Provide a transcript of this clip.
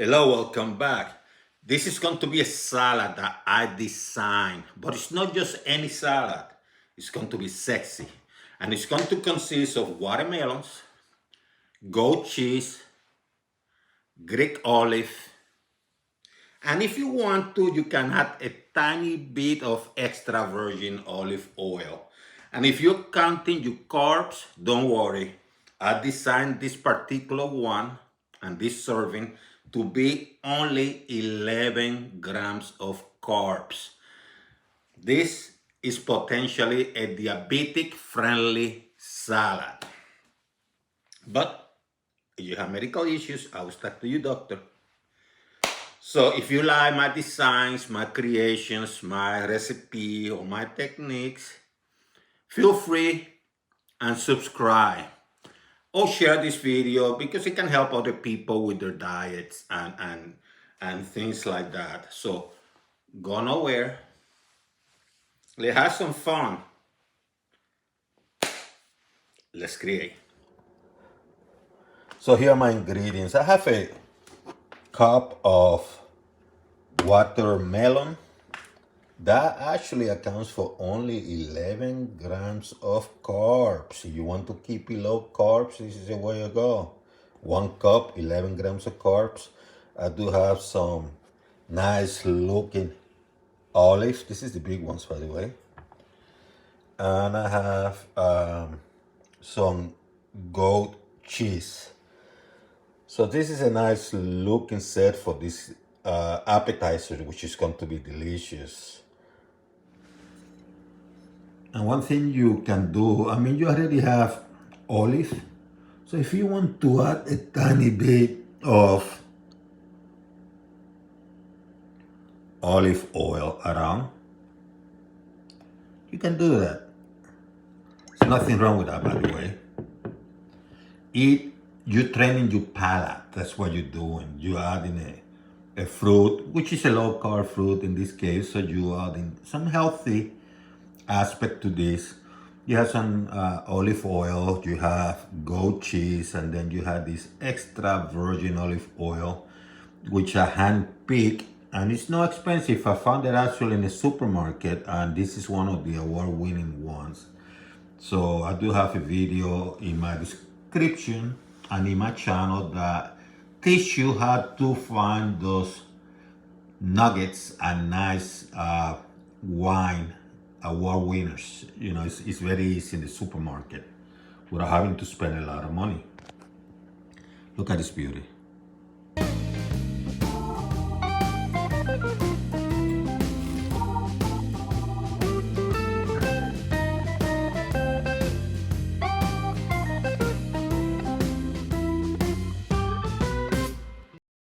Hello, welcome back. This is going to be a salad that I designed, but it's not just any salad. It's going to be sexy. And it's going to consist of watermelons, goat cheese, Greek olive, and if you want to, you can add a tiny bit of extra virgin olive oil. And if you're counting your carbs, don't worry. I designed this particular one and this serving to be only 11 grams of carbs. This is potentially a diabetic-friendly salad. But if you have medical issues, I will talk to your doctor. So if you like my designs, my creations, my recipe, or my techniques, feel free and subscribe. Or share this video because it can help other people with their diets and things like that. So go nowhere. Let's have some fun. Let's create. So here are my ingredients. I have a cup of watermelon. That actually accounts for only 11 grams of carbs. If you want to keep it low carbs, this is the way to go. 1 cup, 11 grams of carbs. I do have some nice looking olives. This is the big ones, by the way. And I have some goat cheese. So this is a nice looking set for this appetizer, which is going to be delicious. And one thing you can do, you already have olive. So if you want to add a tiny bit of olive oil around, you can do that. There's nothing wrong with that, by the way. You're training your palate. That's what you're doing. You're adding a fruit, which is a low carb fruit in this case. So you're adding some healthy aspect to this. You have some olive oil, you have goat cheese, and then you have this extra virgin olive oil, which I hand-picked, and it's not expensive. I found it actually in a supermarket, and this is one of the award-winning ones. So I do have a video in my description and in my channel that teach you how to find those nuggets and nice wine award winners. It's very easy in the supermarket without having to spend a lot of money. Look at this beauty.